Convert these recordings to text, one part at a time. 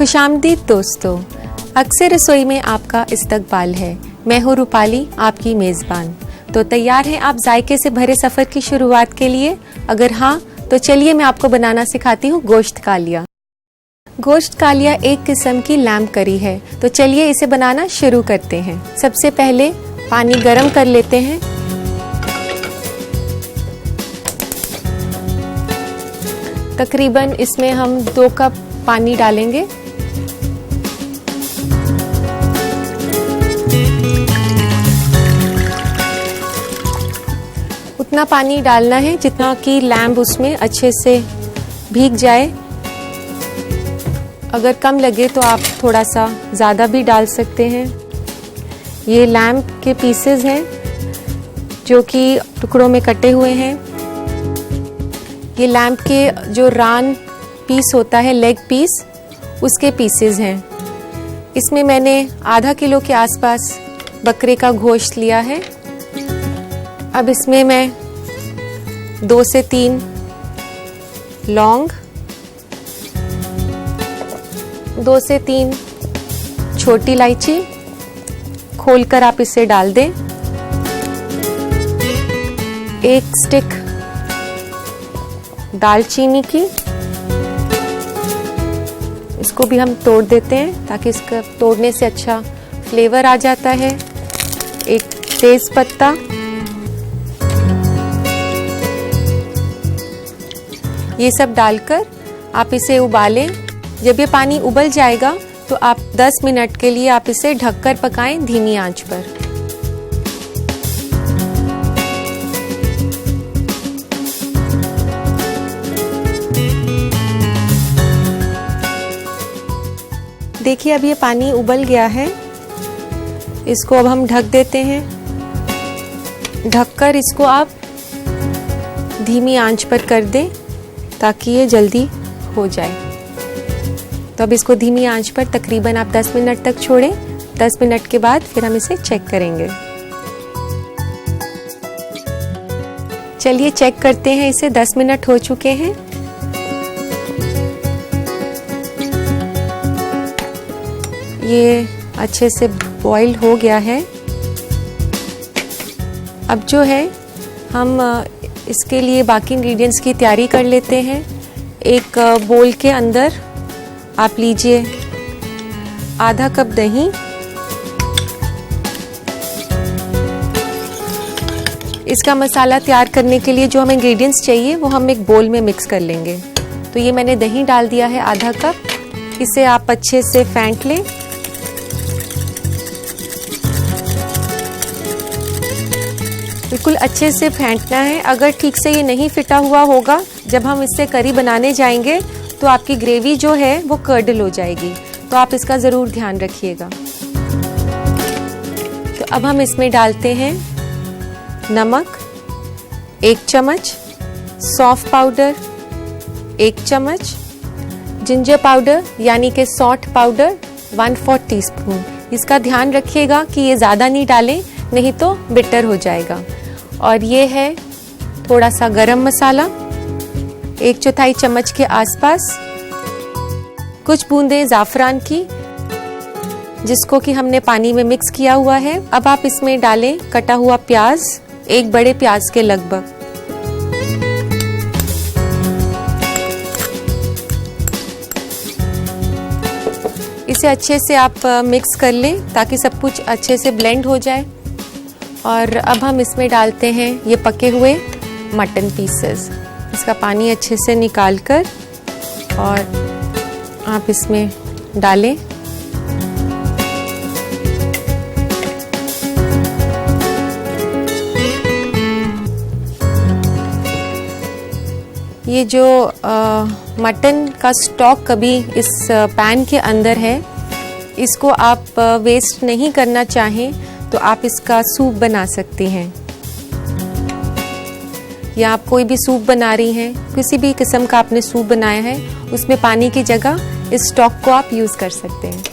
खुशामदीद दोस्तों, अक्सर रसोई में आपका इस्तकबाल है। मैं हूँ रूपाली, आपकी मेज़बान। तो तैयार हैं आप जायके से भरे सफ़र की शुरुआत के लिए? अगर हाँ, तो चलिए मैं आपको बनाना सिखाती हूँ गोश्त कालिया। गोश्त कालिया एक किस्म की लैम्ब करी है, तो चलिए इसे बनाना शुरू करते हैं। सबसे पहले पानी गर्म कर लेते हैं। तकरीबन इसमें हम 2 कप पानी डालेंगे। उतना पानी डालना है जितना कि लैम्ब उसमें अच्छे से भीग जाए। अगर कम लगे तो आप थोड़ा सा ज़्यादा भी डाल सकते हैं। ये लैम्ब के पीसेस हैं जो कि टुकड़ों में कटे हुए हैं। ये लैम्ब के जो रान पीस होता है, लेग पीस, उसके पीसेस हैं। इसमें मैंने आधा किलो के आसपास बकरे का गोश्त लिया है। अब इसमें मैं 2 से 3 लौंग, 2 से 3 छोटी इलायची खोलकर आप इसे डाल दें। 1 स्टिक दालचीनी की, इसको भी हम तोड़ देते हैं ताकि इसका तोड़ने से अच्छा फ्लेवर आ जाता है। 1 तेज पत्ता, ये सब डालकर आप इसे उबालें। जब ये पानी उबल जाएगा तो आप 10 मिनट के लिए आप इसे ढककर पकाएं धीमी आंच पर। देखिए अब ये पानी उबल गया है। इसको अब हम ढक देते हैं। ढककर इसको आप धीमी आंच पर कर दें ताकि ये जल्दी हो जाए। तो अब इसको धीमी आंच पर तकरीबन आप 10 मिनट तक छोड़ें। 10 मिनट के बाद फिर हम इसे चेक करेंगे। चलिए चेक करते हैं इसे। 10 मिनट हो चुके हैं। ये अच्छे से बॉईल हो गया है। अब जो है हम इसके लिए बाकी इंग्रेडिएंट्स की तैयारी कर लेते हैं। एक बोल के अंदर आप लीजिए आधा कप दही, इसका मसाला तैयार करने के लिए जो हमें इंग्रेडिएंट्स चाहिए वो हम एक बोल में मिक्स कर लेंगे। तो ये मैंने दही डाल दिया है आधा कप। इसे आप अच्छे से फेंट लें। बिल्कुल अच्छे से फेंटना है। अगर ठीक से ये नहीं फिटा हुआ होगा, जब हम इससे करी बनाने जाएंगे तो आपकी ग्रेवी जो है वो कर्डल हो जाएगी। तो आप इसका ज़रूर ध्यान रखिएगा। तो अब हम इसमें डालते हैं नमक 1 चम्मच, सौंफ पाउडर 1 चम्मच, जिंजर पाउडर यानी कि सॉल्ट पाउडर 1/4 टीस्पून। इसका ध्यान रखिएगा कि ये ज़्यादा नहीं डालें, नहीं तो बिटर हो जाएगा। और ये है थोड़ा सा गरम मसाला 1/4 चम्मच के आसपास, कुछ बूंदें ज़ाफ़रान की जिसको कि हमने पानी में मिक्स किया हुआ है। अब आप इसमें डालें कटा हुआ प्याज, 1 बड़े प्याज के लगभग। इसे अच्छे से आप मिक्स कर लें ताकि सब कुछ अच्छे से ब्लेंड हो जाए। और अब हम इसमें डालते हैं ये पके हुए मटन पीसेस। इसका पानी अच्छे से निकाल कर और आप इसमें डालें। ये जो मटन का स्टॉक कभी इस पैन के अंदर है, इसको आप वेस्ट नहीं करना चाहें तो आप इसका सूप बना सकती हैं। या आप कोई भी सूप बना रही हैं, किसी भी किस्म का आपने सूप बनाया है, उसमें पानी की जगह इस स्टॉक को आप यूज़ कर सकते हैं।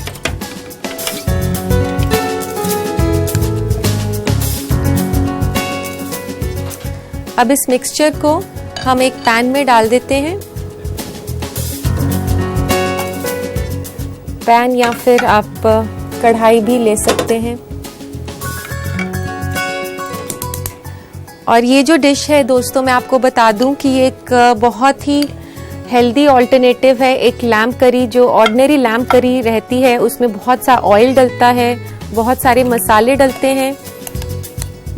अब इस मिक्सचर को हम एक पैन में डाल देते हैं। पैन या फिर आप कढ़ाई भी ले सकते हैं। और ये जो डिश है दोस्तों, मैं आपको बता दूं कि ये एक बहुत ही हेल्दी ऑल्टरनेटिव है। एक लैम्ब करी, जो ऑर्डिनरी लैम्ब करी रहती है, उसमें बहुत सा ऑयल डलता है, बहुत सारे मसाले डलते हैं,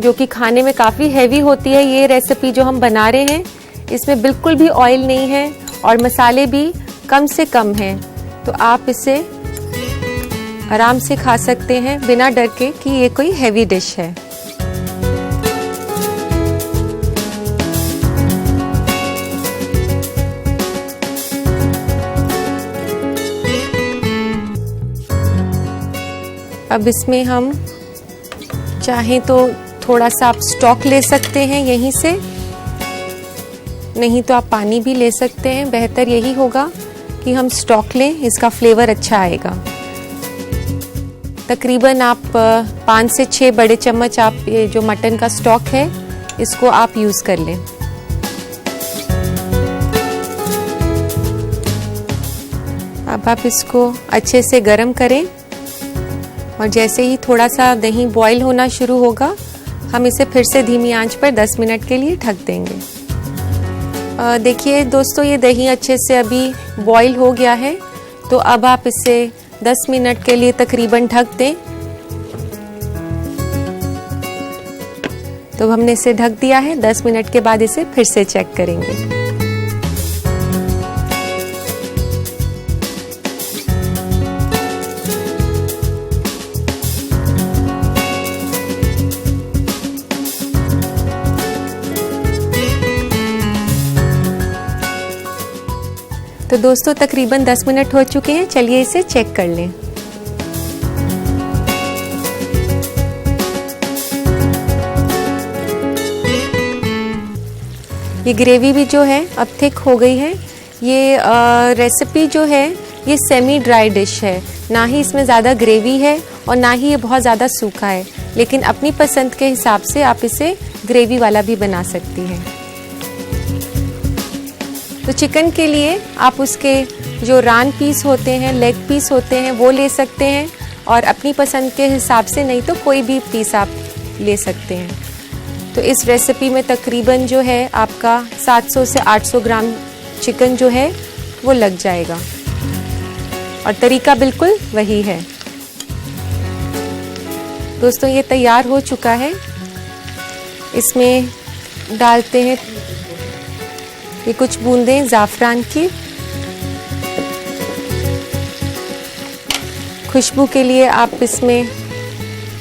जो कि खाने में काफ़ी हैवी होती है। ये रेसिपी जो हम बना रहे हैं, इसमें बिल्कुल भी ऑयल नहीं है और मसाले भी कम से कम हैं। तो आप इसे आराम से खा सकते हैं बिना डर के कि ये कोई हैवी डिश है। अब इसमें हम चाहें तो थोड़ा सा आप स्टॉक ले सकते हैं यहीं से, नहीं तो आप पानी भी ले सकते हैं। बेहतर यही होगा कि हम स्टॉक लें, इसका फ्लेवर अच्छा आएगा। तकरीबन आप 5 से 6 बड़े चम्मच आप ये जो मटन का स्टॉक है, इसको आप यूज़ कर लें। अब आप इसको अच्छे से गरम करें और जैसे ही थोड़ा सा दही बॉईल होना शुरू होगा, हम इसे फिर से धीमी आंच पर 10 मिनट के लिए ढक देंगे। देखिए दोस्तों, ये दही अच्छे से अभी बॉईल हो गया है। तो अब आप इसे 10 मिनट के लिए तकरीबन ढक दें। तो हमने इसे ढक दिया है। 10 मिनट के बाद इसे फिर से चेक करेंगे। तो दोस्तों, तकरीबन 10 मिनट हो चुके हैं। चलिए इसे चेक कर लें। ये ग्रेवी भी जो है अब थिक हो गई है। ये रेसिपी जो है, ये सेमी ड्राई डिश है, ना ही इसमें ज़्यादा ग्रेवी है और ना ही ये बहुत ज़्यादा सूखा है। लेकिन अपनी पसंद के हिसाब से आप इसे ग्रेवी वाला भी बना सकती हैं। तो चिकन के लिए आप उसके जो रान पीस होते हैं, लेग पीस होते हैं, वो ले सकते हैं और अपनी पसंद के हिसाब से, नहीं तो कोई भी पीस आप ले सकते हैं। तो इस रेसिपी में तकरीबन जो है आपका 700 से 800 ग्राम चिकन जो है वो लग जाएगा और तरीका बिल्कुल वही है। दोस्तों, ये तैयार हो चुका है। इसमें डालते हैं ये कुछ बूंदें ज़ाफ़रान की। खुशबू के लिए आप इसमें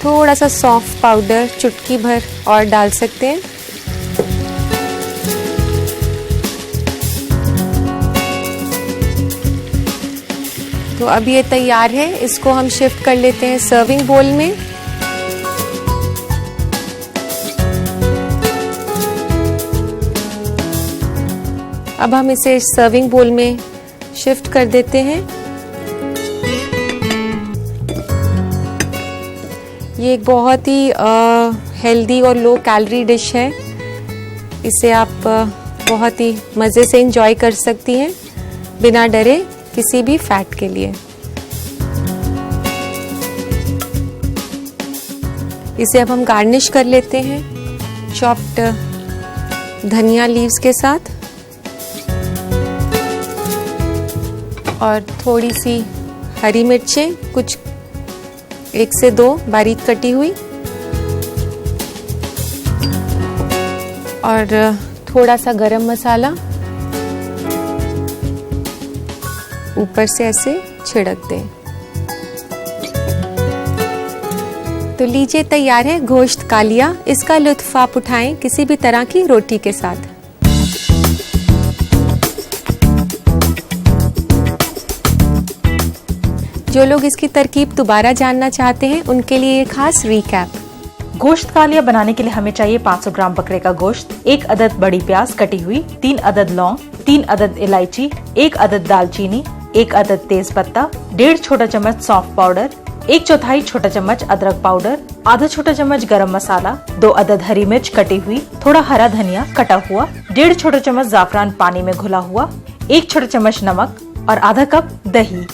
थोड़ा सा सौंफ पाउडर चुटकी भर और डाल सकते हैं। तो अब ये तैयार है। इसको हम शिफ्ट कर लेते हैं सर्विंग बोल में। अब हम इसे सर्विंग बोल में शिफ्ट कर देते हैं। ये एक बहुत ही हेल्दी और लो कैलोरी डिश है। इसे आप बहुत ही मज़े से एंजॉय कर सकती हैं बिना डरे किसी भी फैट के लिए। इसे अब हम गार्निश कर लेते हैं चॉप्ड धनिया लीव्स के साथ और थोड़ी सी हरी मिर्चें, कुछ 1 से 2 बारीक कटी हुई, और थोड़ा सा गरम मसाला ऊपर से ऐसे छिड़क दें। तो लीजिए, तैयार है गोश्त कालिया। इसका लुत्फ आप उठाएं किसी भी तरह की रोटी के साथ। जो लोग इसकी तरकीब दोबारा जानना चाहते हैं, उनके लिए ये खास रिकैप। गोश्त कालिया बनाने के लिए हमें चाहिए 500 ग्राम बकरे का गोश्त, 1 अदद बड़ी प्याज कटी हुई, 3 अदद लौंग, 3 अदद इलायची, 1 अदद दालचीनी, 1 अदद तेज पत्ता, 1.5 छोटा चम्मच सौंफ पाउडर, 1/4 छोटा चम्मच अदरक पाउडर, आधा छोटा चम्मच गरम मसाला, 2 अदद हरी मिर्च कटी हुई, थोड़ा हरा धनिया कटा हुआ, 1.5 छोटा चम्मच जाफरान पानी में घुला हुआ, 1 छोटा चम्मच नमक और आधा कप दही।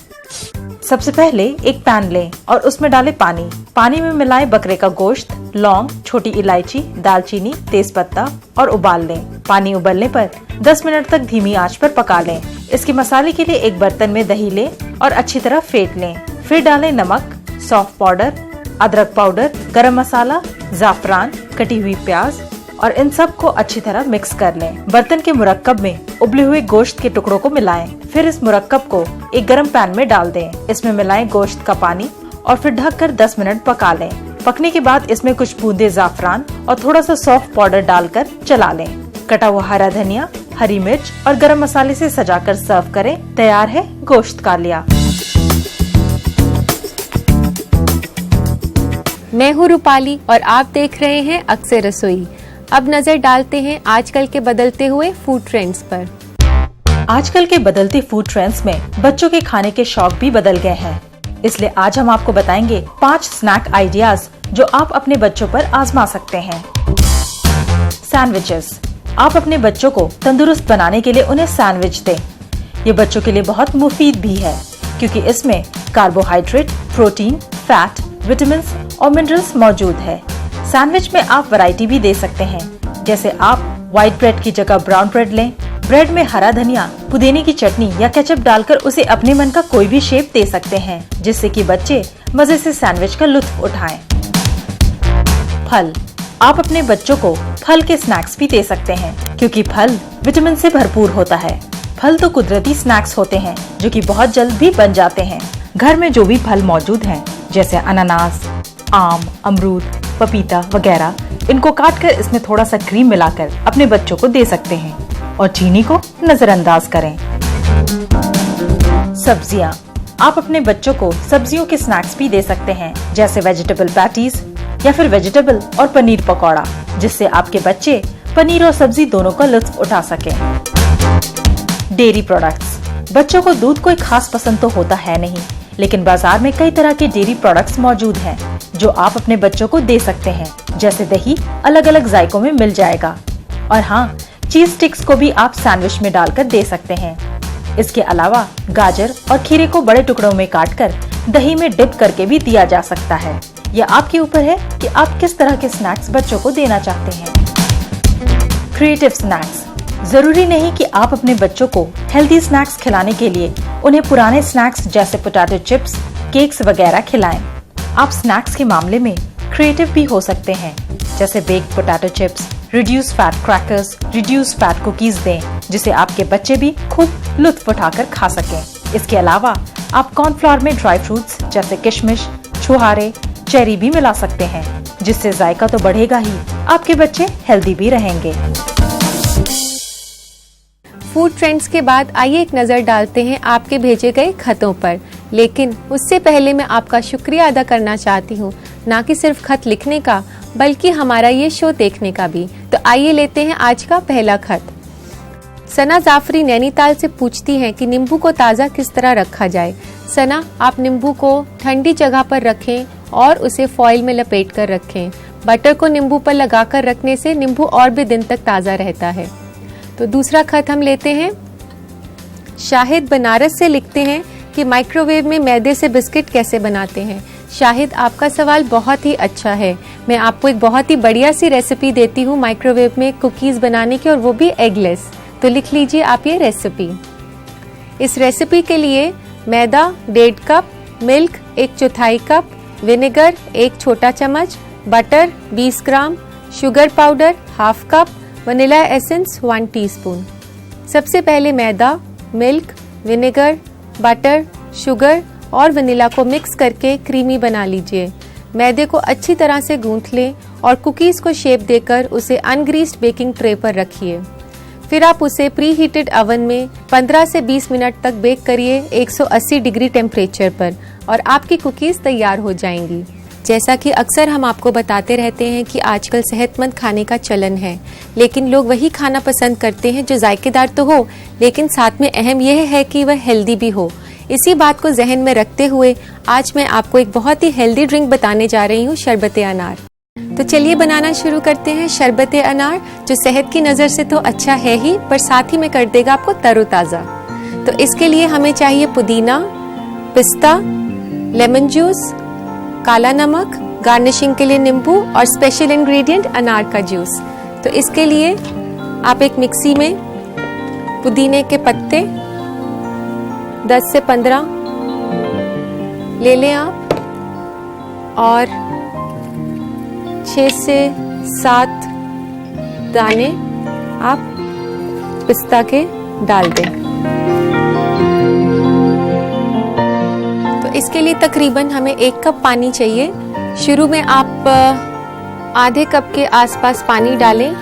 सबसे पहले एक पैन लें और उसमें डालें पानी। पानी में मिलाएं बकरे का गोश्त, लौंग, छोटी इलायची, दालचीनी, तेजपत्ता और उबाल लें। पानी उबलने पर 10 मिनट तक धीमी आंच पर पका लें। इसके मसाले के लिए एक बर्तन में दही लें और अच्छी तरह फेंट लें। फिर डालें नमक, सौंफ पाउडर, अदरक पाउडर, गरम मसाला, जाफरान, कटी हुई प्याज और इन सब को अच्छी तरह मिक्स कर लें। बर्तन के मुरक्कब में उबले हुए गोश्त के टुकड़ों को मिलाएं। फिर इस मुरक्कब को एक गरम पैन में डाल दें। इसमें मिलाएं गोश्त का पानी और फिर ढककर 10 मिनट पका लें। पकने के बाद इसमें कुछ बूंदे जाफरान और थोड़ा सा सौंफ पाउडर डालकर चला लें। कटा हुआ हरा धनिया, हरी मिर्च और गरम मसाले से सजाकर सर्व करें। तैयार है गोश्त कालिया। मैं हूँ रूपाली और आप देख रहे हैं अक्सर रसोई। अब नजर डालते हैं आजकल के बदलते हुए फूड ट्रेंड्स पर। आजकल के बदलते फूड ट्रेंड्स में बच्चों के खाने के शौक भी बदल गए हैं। इसलिए आज हम आपको बताएंगे 5 स्नैक आइडियाज जो आप अपने बच्चों पर आजमा सकते हैं। सैंडविचेस। आप अपने बच्चों को तंदुरुस्त बनाने के लिए उन्हें सैंडविच दें। ये बच्चों के लिए बहुत मुफीद भी है क्योंकि इसमें कार्बोहाइड्रेट, प्रोटीन, फैट, विटामिन और मिनरल्स मौजूद है। सैंडविच में आप वैरायटी भी दे सकते हैं, जैसे आप व्हाइट ब्रेड की जगह ब्राउन ब्रेड लें। ब्रेड में हरा धनिया, पुदीने की चटनी या केचप डालकर उसे अपने मन का कोई भी शेप दे सकते हैं, जिससे कि बच्चे मजे से सैंडविच का लुत्फ उठाएं। फल। आप अपने बच्चों को फल के स्नैक्स भी दे सकते हैं क्योंकि फल विटामिन से भरपूर होता है। फल तो कुदरती स्नैक्स होते हैं जो कि बहुत जल्द भी बन जाते हैं। घर में जो भी फल मौजूद हैं, जैसे अनानास, आम, अमरूद, पपीता वगैरह, इनको काटकर इसमें थोड़ा सा क्रीम मिलाकर अपने बच्चों को दे सकते हैं और चीनी को नजरअंदाज करें। सब्जियां। आप अपने बच्चों को सब्जियों के स्नैक्स भी दे सकते हैं, जैसे वेजिटेबल पैटीज या फिर वेजिटेबल और पनीर पकौड़ा, जिससे आपके बच्चे पनीर और सब्जी दोनों का लुत्फ उठा सकें। Dairy products. बच्चों को दूध कोई खास पसंद तो होता है नहीं, लेकिन बाजार में कई तरह के डेयरी प्रोडक्ट्स मौजूद हैं जो आप अपने बच्चों को दे सकते हैं। जैसे दही अलग अलग जायकों में मिल जाएगा और हाँ, चीज स्टिक्स को भी आप सैंडविच में डालकर दे सकते हैं। इसके अलावा गाजर और खीरे को बड़े टुकड़ों में काटकर दही में डिप करके भी दिया जा सकता है। यह आपके ऊपर है कि आप किस तरह के स्नैक्स बच्चों को देना चाहते हैं। Creative snacks. जरूरी नहीं कि आप अपने बच्चों को हेल्दी स्नैक्स खिलाने के लिए उन्हें पुराने स्नैक्स जैसे पोटैटो चिप्स, केक्स वगैरह खिलाएं। आप स्नैक्स के मामले में क्रिएटिव भी हो सकते हैं, जैसे baked potato chips, reduce fat crackers, reduce fat cookies दें, जिसे आपके बच्चे भी खूब लुत्फ उठाकर खा सकें। इसके अलावा आप कॉर्नफ्लोर में ड्राई फ्रूट्स जैसे किशमिश, छुहारे, चेरी भी मिला सकते हैं, जिससे जायका तो बढ़ेगा ही, आपके बच्चे हेल्दी भी रहेंगे। फूड ट्रेंड्स के बाद आइए एक नजर डालते हैं आपके भेजे गए खतों पर। लेकिन उससे पहले मैं आपका शुक्रिया अदा करना चाहती हूँ, ना कि सिर्फ खत लिखने का, बल्कि हमारा ये शो देखने का भी। तो आइए लेते हैं आज का पहला खत। सना जाफरी नैनीताल से पूछती हैं कि नींबू को ताज़ा किस तरह रखा जाए। सना, आप नींबू को ठंडी जगह पर रखें और उसे फॉइल में लपेट कर रखें। बटर को नींबू पर लगाकर रखने से नींबू और भी दिन तक ताज़ा रहता है। तो दूसरा खत हम लेते हैं। शाहिद बनारस से लिखते हैं कि माइक्रोवेव में मैदे से बिस्किट कैसे बनाते हैं। शाहिद, आपका सवाल बहुत ही अच्छा है। मैं आपको एक बहुत ही बढ़िया सी रेसिपी देती हूँ माइक्रोवेव में कुकीज़ बनाने की, और वो भी एगलेस। तो लिख लीजिए आप ये रेसिपी। इस रेसिपी के लिए मैदा 1.5 कप, मिल्क 1/4 कप, विनेगर 1 छोटा चम्मच, butter 20 gram, sugar powder 1/2 cup, vanilla essence 1 teaspoon. सबसे पहले मैदा, मिल्क, विनेगर, बटर, शुगर और वनीला को मिक्स करके क्रीमी बना लीजिए। मैदे को अच्छी तरह से गूंथ लें और कुकीज़ को शेप देकर उसे अनग्रीस्ड बेकिंग ट्रे पर रखिए। फिर आप उसे प्री हीटेड ओवन में 15 से 20 मिनट तक बेक करिए 180 डिग्री टेम्परेचर पर, और आपकी कुकीज़ तैयार हो जाएंगी। जैसा कि अक्सर हम आपको बताते रहते हैं कि आजकल सेहतमंद खाने का चलन है, लेकिन लोग वही खाना पसंद करते हैं जो जायकेदार तो हो, लेकिन साथ में अहम यह है कि वह हेल्दी भी हो। इसी बात को जहन में रखते हुए आज मैं आपको एक बहुत ही हेल्दी ड्रिंक बताने जा रही हूँ, शरबत अनार। तो चलिए बनाना शुरू करते हैं शरबत अनार, जो सेहत की नज़र से तो अच्छा है ही, पर साथ ही में कर देगा आपको तरोताज़ा। तो इसके लिए हमें चाहिए पुदीना, पिस्ता, लेमन जूस, काला नमक, गार्निशिंग के लिए नींबू और स्पेशल इंग्रेडिएंट अनार का जूस। तो इसके लिए आप एक मिक्सी में पुदीने के पत्ते 10 से 15 ले लें आप, और 6 से 7 दाने आप पिस्ता के डाल दें। तो इसके लिए तकरीबन हमें 1 कप पानी चाहिए। शुरू में आप आधे कप के आसपास पानी डालें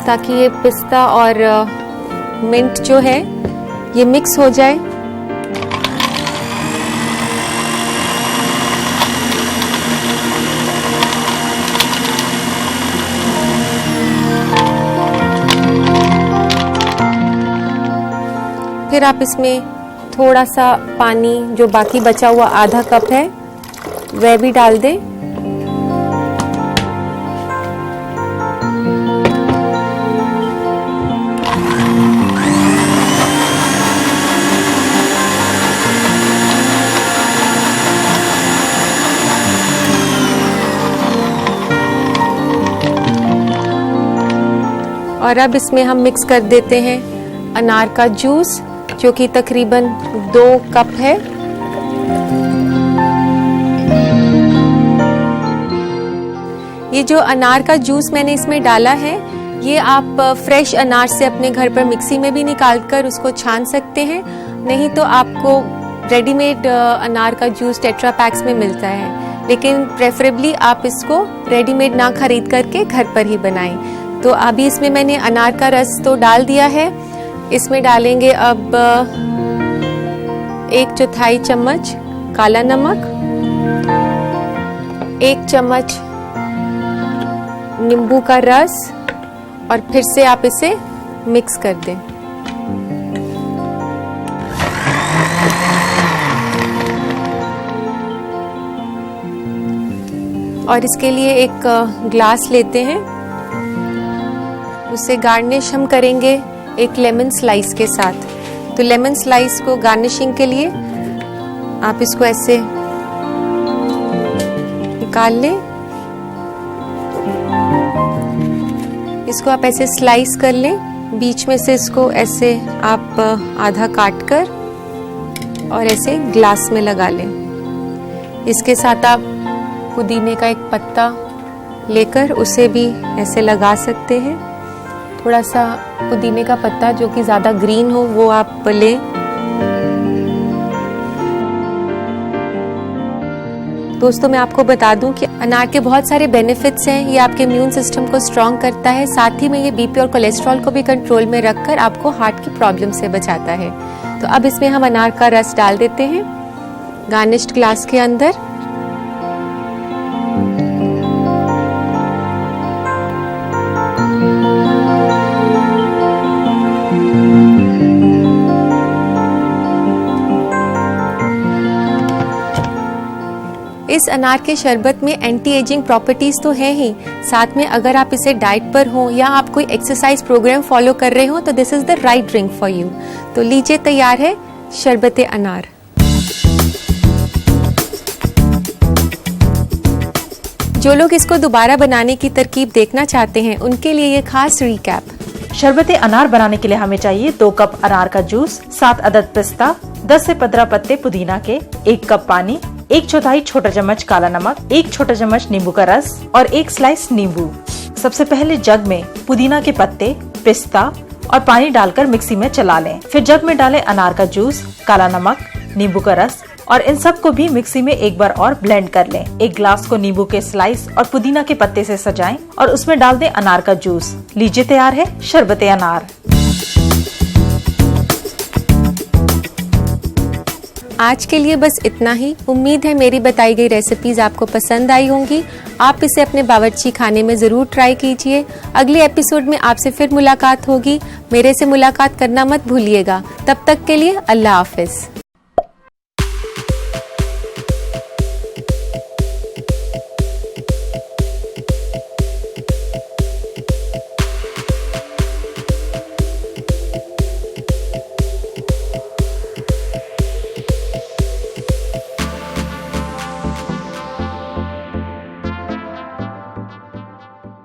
ताकि ये पिस्ता और मिंट जो है ये मिक्स हो जाए। फिर आप इसमें थोड़ा सा पानी, जो बाकी बचा हुआ आधा कप है, वह भी डाल दें। और अब इसमें हम मिक्स कर देते हैं अनार का जूस, जो कि तकरीबन 2 कप है। ये जो अनार का जूस मैंने इसमें डाला है, ये आप फ्रेश अनार से अपने घर पर मिक्सी में भी निकाल कर उसको छान सकते हैं, नहीं तो आपको रेडीमेड अनार का जूस टेट्रा पैक्स में मिलता है, लेकिन प्रेफरेबली आप इसको रेडीमेड ना खरीद करके घर पर ही बनाएं। तो अभी इसमें मैंने अनार का रस तो डाल दिया है। इसमें डालेंगे अब 1/4 चम्मच काला नमक, 1 चम्मच नींबू का रस, और फिर से आप इसे मिक्स कर दें। और इसके लिए एक ग्लास लेते हैं, उसे गार्निश हम करेंगे एक लेमन स्लाइस के साथ। तो लेमन स्लाइस को गार्निशिंग के लिए आप इसको ऐसे निकाल लें, इसको आप ऐसे स्लाइस कर लें, बीच में से इसको ऐसे आप आधा काट कर और ऐसे ग्लास में लगा लें। इसके साथ आप पुदीने का एक पत्ता लेकर उसे भी ऐसे लगा सकते हैं। थोड़ा सा पुदीने का पत्ता जो कि ज़्यादा ग्रीन हो वो आप लें। दोस्तों, मैं आपको बता दूं कि अनार के बहुत सारे बेनिफिट्स हैं। ये आपके इम्यून सिस्टम को स्ट्रॉन्ग करता है, साथ ही में ये बीपी और कोलेस्ट्रॉल को भी कंट्रोल में रखकर आपको हार्ट की प्रॉब्लम से बचाता है। तो अब इसमें हम अनार का रस डाल देते हैं गार्निश्ड ग्लास के अंदर। इस अनार के शरबत में एंटी एजिंग प्रॉपर्टीज तो है ही, साथ में अगर आप इसे डाइट पर हो या आप कोई एक्सरसाइज प्रोग्राम फॉलो कर रहे हो तो this is the right drink for you. तो लीजिए, तैयार है शरबते अनार। जो लोग इसको दोबारा बनाने की तरकीब देखना चाहते हैं उनके लिए ये खास रिकैप। शरबते अनार बनाने के लिए हमें चाहिए 2 कप अनार का जूस, 7 अदद पिस्ता, 10 से 15 पत्ते पुदीना के, 1 कप पानी, 1/4 छोटा चम्मच काला नमक, 1 छोटा चम्मच नींबू का रस और 1 स्लाइस नींबू। सबसे पहले जग में पुदीना के पत्ते, पिस्ता और पानी डालकर मिक्सी में चला लें। फिर जग में डालें अनार का जूस, काला नमक, नींबू का रस और इन सब को भी मिक्सी में एक बार और ब्लेंड कर लें। एक ग्लास को नींबू के स्लाइस और पुदीना के पत्ते से सजाएं और उसमें डाल दें अनार का जूस। लीजिए, तैयार है शरबते अनार। आज के लिए बस इतना ही। उम्मीद है मेरी बताई गई रेसिपीज आपको पसंद आई होंगी। आप इसे अपने बावर्ची खाने में ज़रूर ट्राई कीजिए। अगले एपिसोड में आपसे फिर मुलाकात होगी। मेरे से मुलाकात करना मत भूलिएगा। तब तक के लिए अल्लाह हाफिज।